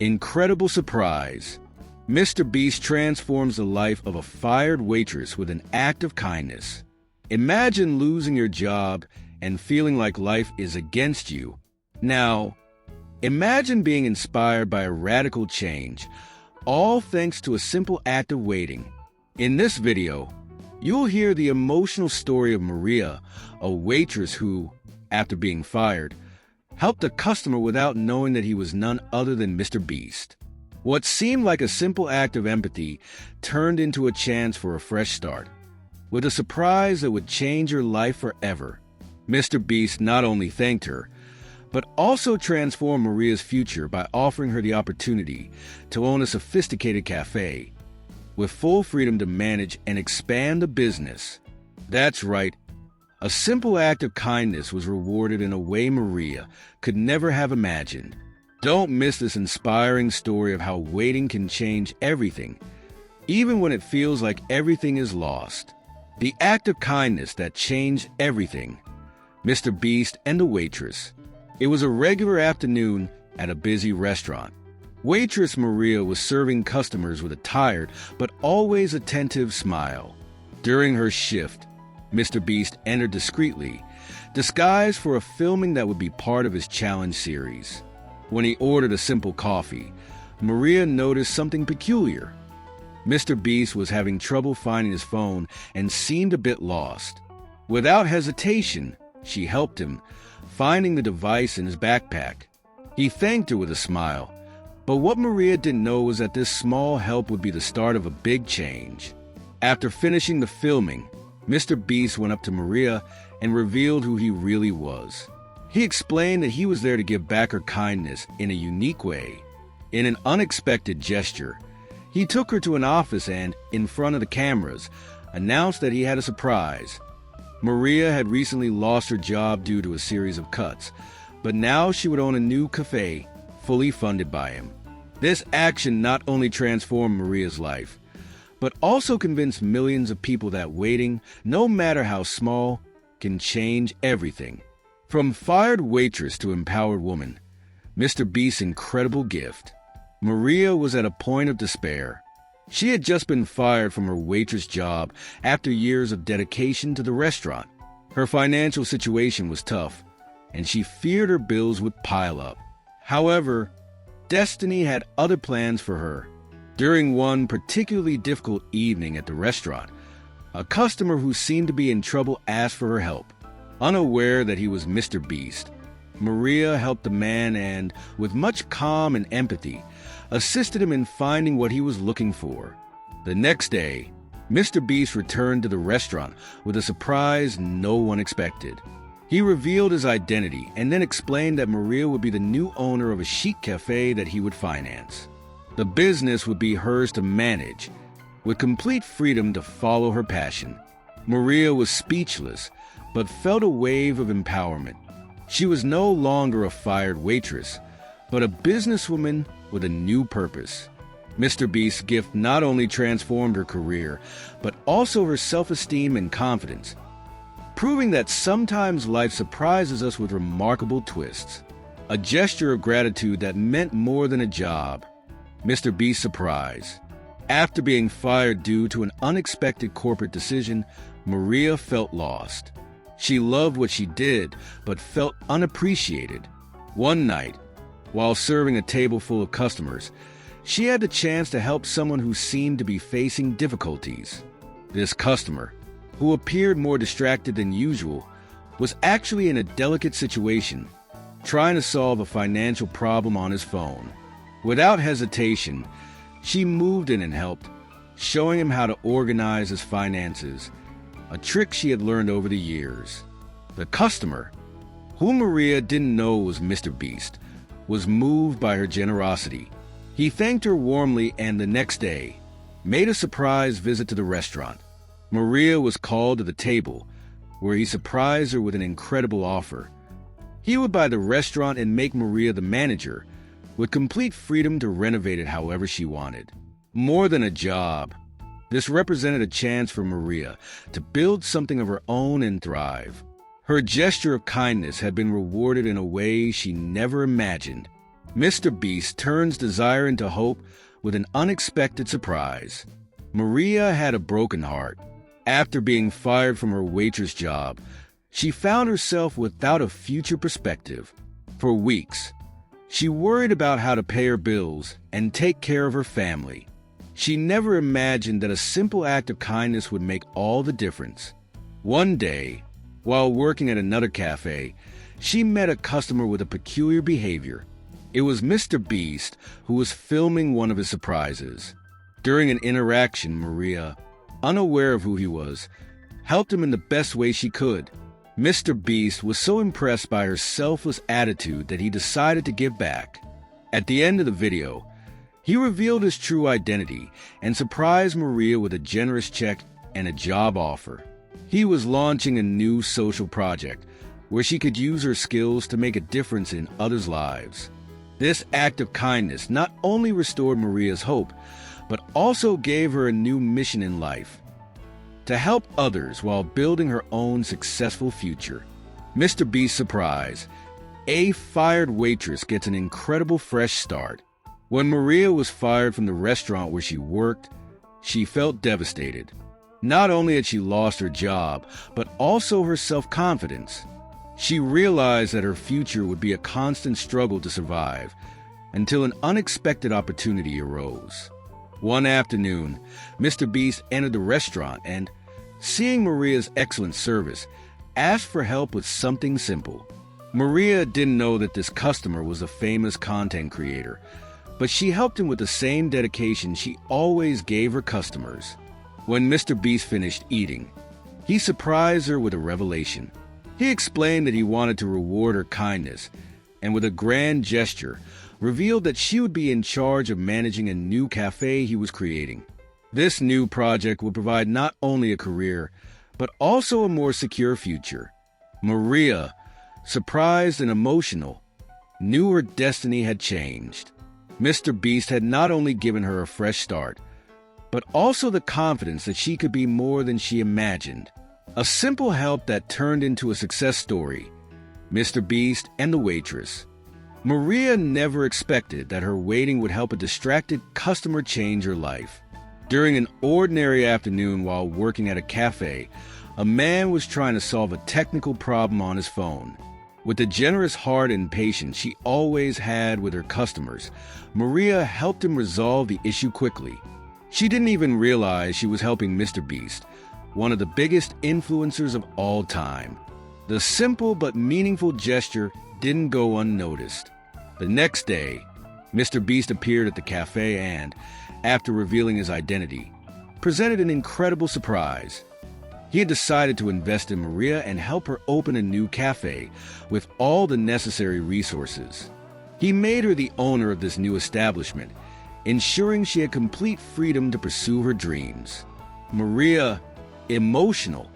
Incredible surprise. MrBeast transforms the life of a fired waitress with an act of kindness. Imagine losing your job and feeling like life is against you. Now, imagine being inspired by a radical change, all thanks to a simple act of waiting. In this video, you'll hear the emotional story of Maria, a waitress who, after being fired, helped a customer without knowing that he was none other than MrBeast. What seemed like a simple act of empathy turned into a chance for a fresh start, with a surprise that would change her life forever. MrBeast not only thanked her, but also transformed Maria's future by offering her the opportunity to own a sophisticated cafe, with full freedom to manage and expand the business. That's right. A simple act of kindness was rewarded in a way Maria could never have imagined. Don't miss this inspiring story of how waiting can change everything, even when it feels like everything is lost. The act of kindness that changed everything. MrBeast and the waitress. It was a regular afternoon at a busy restaurant. Waitress Maria was serving customers with a tired but always attentive smile. During her shift, MrBeast entered discreetly, disguised for a filming that would be part of his challenge series. When he ordered a simple coffee, Maria noticed something peculiar. MrBeast was having trouble finding his phone and seemed a bit lost. Without hesitation, she helped him, finding the device in his backpack. He thanked her with a smile, but what Maria didn't know was that this small help would be the start of a big change. After finishing the filming, MrBeast went up to Maria and revealed who he really was. He explained that he was there to give back her kindness in a unique way. In an unexpected gesture, he took her to an office and, in front of the cameras, announced that he had a surprise. Maria had recently lost her job due to a series of cuts, but now she would own a new café, fully funded by him. This action not only transformed Maria's life, but also convinced millions of people that waiting, no matter how small, can change everything. From fired waitress to empowered woman, MrBeast's incredible gift. Maria was at a point of despair. She had just been fired from her waitress job after years of dedication to the restaurant. Her financial situation was tough, and she feared her bills would pile up. However, destiny had other plans for her. During one particularly difficult evening at the restaurant, a customer who seemed to be in trouble asked for her help. Unaware that he was MrBeast, Maria helped the man and, with much calm and empathy, assisted him in finding what he was looking for. The next day, MrBeast returned to the restaurant with a surprise no one expected. He revealed his identity and then explained that Maria would be the new owner of a chic cafe that he would finance. The business would be hers to manage, with complete freedom to follow her passion. Maria was speechless, but felt a wave of empowerment. She was no longer a fired waitress, but a businesswoman with a new purpose. MrBeast's gift not only transformed her career, but also her self-esteem and confidence, proving that sometimes life surprises us with remarkable twists. A gesture of gratitude that meant more than a job. MrBeast's surprise. After being fired due to an unexpected corporate decision, Maria felt lost. She loved what she did, but felt unappreciated. One night, while serving a table full of customers, she had the chance to help someone who seemed to be facing difficulties. This customer, who appeared more distracted than usual, was actually in a delicate situation, trying to solve a financial problem on his phone. Without hesitation, she moved in and helped, showing him how to organize his finances, a trick she had learned over the years. The customer, whom Maria didn't know was MrBeast, was moved by her generosity. He thanked her warmly and the next day made a surprise visit to the restaurant. Maria was called to the table, where he surprised her with an incredible offer. He would buy the restaurant and make Maria the manager, with complete freedom to renovate it however she wanted. More than a job, this represented a chance for Maria to build something of her own and thrive. Her gesture of kindness had been rewarded in a way she never imagined. MrBeast turns desire into hope with an unexpected surprise. Maria had a broken heart. After being fired from her waitress job, she found herself without a future perspective. For weeks, she worried about how to pay her bills and take care of her family. She never imagined that a simple act of kindness would make all the difference. One day, while working at another cafe, she met a customer with a peculiar behavior. It was MrBeast, who was filming one of his surprises. During an interaction, Maria, unaware of who he was, helped him in the best way she could. MrBeast was so impressed by her selfless attitude that he decided to give back. At the end of the video, he revealed his true identity and surprised Maria with a generous check and a job offer. He was launching a new social project where she could use her skills to make a difference in others' lives. This act of kindness not only restored Maria's hope, but also gave her a new mission in life: to help others while building her own successful future. MrBeast's surprise: a fired waitress gets an incredible fresh start. When Maria was fired from the restaurant where she worked, she felt devastated. Not only had she lost her job, but also her self-confidence. She realized that her future would be a constant struggle to survive until an unexpected opportunity arose. One afternoon, MrBeast entered the restaurant and, seeing Maria's excellent service, asked for help with something simple. Maria didn't know that this customer was a famous content creator, but she helped him with the same dedication she always gave her customers. When MrBeast finished eating, he surprised her with a revelation. He explained that he wanted to reward her kindness, and with a grand gesture, revealed that she would be in charge of managing a new cafe he was creating. This new project would provide not only a career, but also a more secure future. Maria, surprised and emotional, knew her destiny had changed. MrBeast had not only given her a fresh start, but also the confidence that she could be more than she imagined. A simple help that turned into a success story: MrBeast and the Waitress. Maria never expected that her waiting would help a distracted customer change her life. During an ordinary afternoon while working at a cafe, a man was trying to solve a technical problem on his phone. With the generous heart and patience she always had with her customers, Maria helped him resolve the issue quickly. She didn't even realize she was helping MrBeast, one of the biggest influencers of all time. The simple but meaningful gesture didn't go unnoticed. The next day, MrBeast appeared at the cafe and, after revealing his identity, presented an incredible surprise. He had decided to invest in Maria and help her open a new cafe with all the necessary resources. He made her the owner of this new establishment, ensuring she had complete freedom to pursue her dreams. Maria, emotional,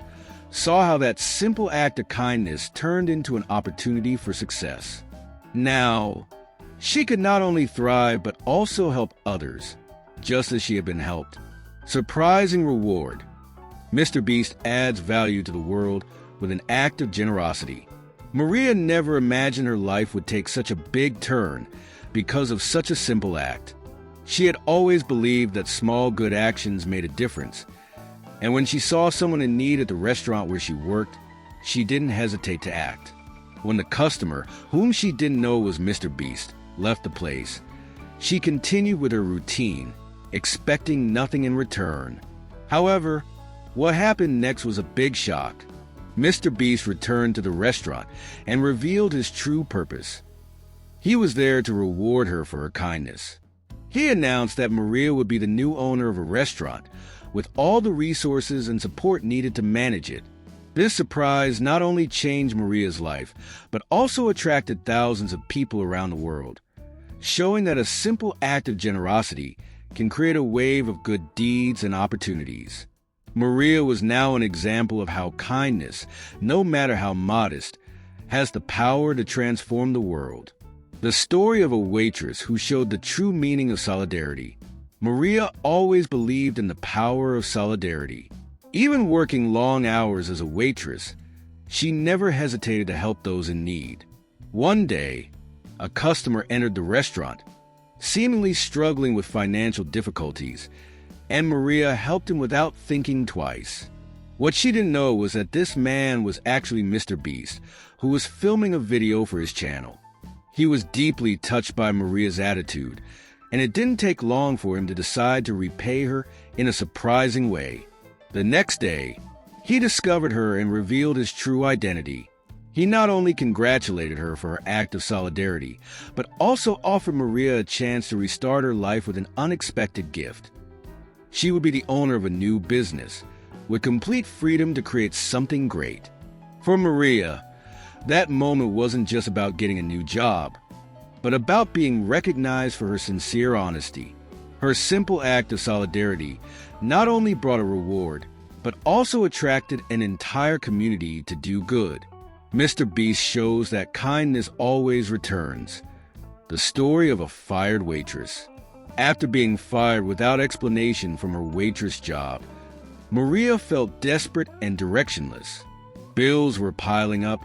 saw how that simple act of kindness turned into an opportunity for success. Now, she could not only thrive but also help others, just as she had been helped. Surprising reward: MrBeast adds value to the world with an act of generosity. Maria never imagined her life would take such a big turn because of such a simple act. She had always believed that small good actions made a difference, and when she saw someone in need at the restaurant where she worked, she didn't hesitate to act. When the customer, whom she didn't know was MrBeast, left the place, she continued with her routine, expecting nothing in return. However, what happened next was a big shock. MrBeast returned to the restaurant and revealed his true purpose. He was there to reward her for her kindness. He announced that Maria would be the new owner of a restaurant, with all the resources and support needed to manage it. This surprise not only changed Maria's life, but also attracted thousands of people around the world, showing that a simple act of generosity can create a wave of good deeds and opportunities. Maria was now an example of how kindness, no matter how modest, has the power to transform the world. The story of a waitress who showed the true meaning of solidarity. Maria always believed in the power of solidarity. Even working long hours as a waitress, she never hesitated to help those in need. One day, a customer entered the restaurant, seemingly struggling with financial difficulties, and Maria helped him without thinking twice. What she didn't know was that this man was actually MrBeast, who was filming a video for his channel. He was deeply touched by Maria's attitude, and it didn't take long for him to decide to repay her in a surprising way. The next day, he discovered her and revealed his true identity. He not only congratulated her for her act of solidarity, but also offered Maria a chance to restart her life with an unexpected gift. She would be the owner of a new business, with complete freedom to create something great. For Maria, that moment wasn't just about getting a new job, but about being recognized for her sincere honesty. Her simple act of solidarity not only brought a reward, but also attracted an entire community to do good. MrBeast shows that kindness always returns. The story of a fired waitress. After being fired without explanation from her waitress job, Maria felt desperate and directionless. Bills were piling up,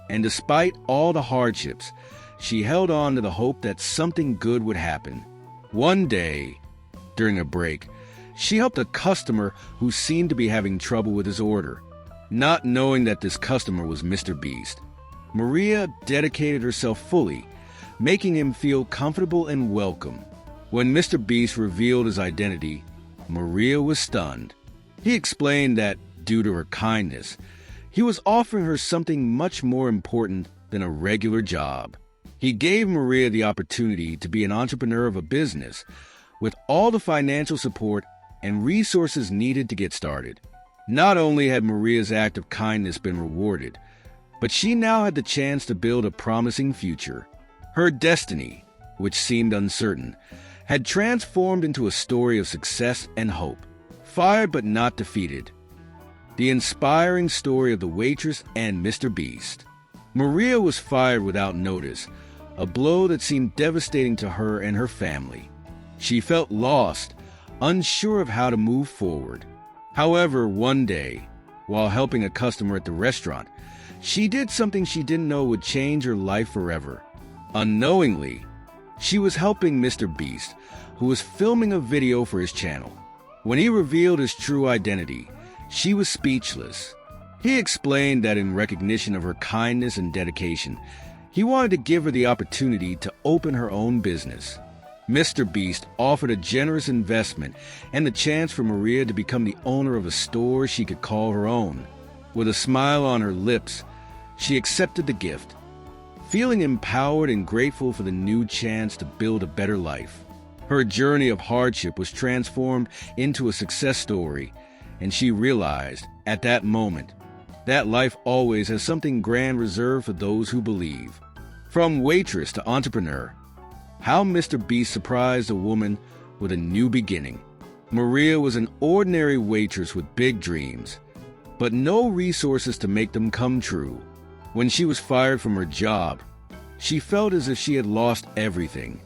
and despite all the hardships, she held on to the hope that something good would happen. One day, during a break, she helped a customer who seemed to be having trouble with his order. Not knowing that this customer was MrBeast, Maria dedicated herself fully, making him feel comfortable and welcome. When MrBeast revealed his identity, Maria was stunned. He explained that, due to her kindness, he was offering her something much more important than a regular job. He gave Maria the opportunity to be an entrepreneur of a business, with all the financial support and resources needed to get started. Not only had Maria's act of kindness been rewarded, but she now had the chance to build a promising future. Her destiny, which seemed uncertain, had transformed into a story of success and hope. Fired but not defeated. The inspiring story of the waitress and MrBeast. Maria was fired without notice, a blow that seemed devastating to her and her family. She felt lost, unsure of how to move forward. However, one day, while helping a customer at the restaurant, she did something she didn't know would change her life forever. Unknowingly, she was helping MrBeast, who was filming a video for his channel. When he revealed his true identity, she was speechless. He explained that in recognition of her kindness and dedication, he wanted to give her the opportunity to open her own business. MrBeast offered a generous investment and the chance for Maria to become the owner of a store she could call her own. With a smile on her lips, she accepted the gift, feeling empowered and grateful for the new chance to build a better life. Her journey of hardship was transformed into a success story, and she realized, at that moment, that life always has something grand reserved for those who believe. From waitress to entrepreneur, how MrBeast surprised a woman with a new beginning. Maria was an ordinary waitress with big dreams, but no resources to make them come true. When she was fired from her job, she felt as if she had lost everything.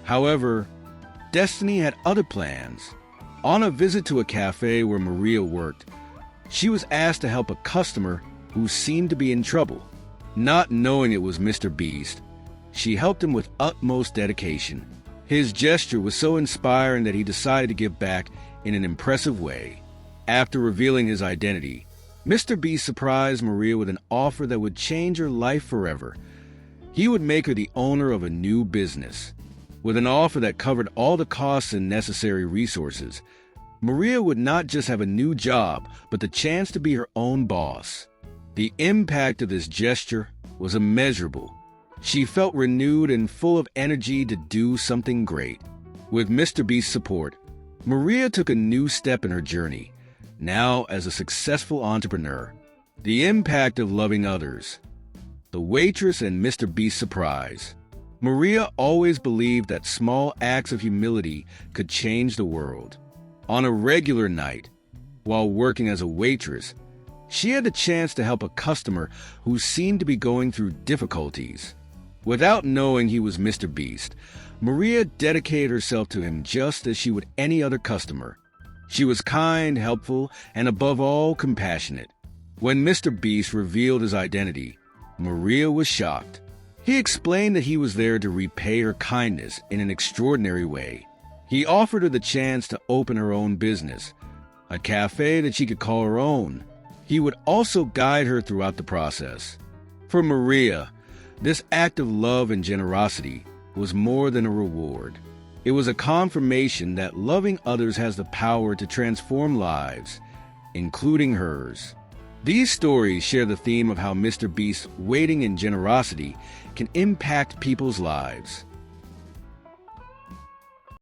However, destiny had other plans. On a visit to a café where Maria worked, she was asked to help a customer who seemed to be in trouble. Not knowing it was MrBeast, she helped him with utmost dedication. His gesture was so inspiring that he decided to give back in an impressive way. After revealing his identity, MrBeast surprised Maria with an offer that would change her life forever. He would make her the owner of a new business. With an offer that covered all the costs and necessary resources, Maria would not just have a new job, but the chance to be her own boss. The impact of this gesture was immeasurable. She felt renewed and full of energy to do something great. With MrBeast's support, Maria took a new step in her journey, now as a successful entrepreneur. The impact of loving others. The waitress and MrBeast's surprise. Maria always believed that small acts of humility could change the world. On a regular night, while working as a waitress, she had the chance to help a customer who seemed to be going through difficulties. Without knowing he was MrBeast, Maria dedicated herself to him just as she would any other customer. She was kind, helpful, and above all, compassionate. When MrBeast revealed his identity, Maria was shocked. He explained that he was there to repay her kindness in an extraordinary way. He offered her the chance to open her own business, a cafe that she could call her own. He would also guide her throughout the process. For Maria, this act of love and generosity was more than a reward. It was a confirmation that loving others has the power to transform lives, including hers. These stories share the theme of how MrBeast's waiting and generosity can impact people's lives.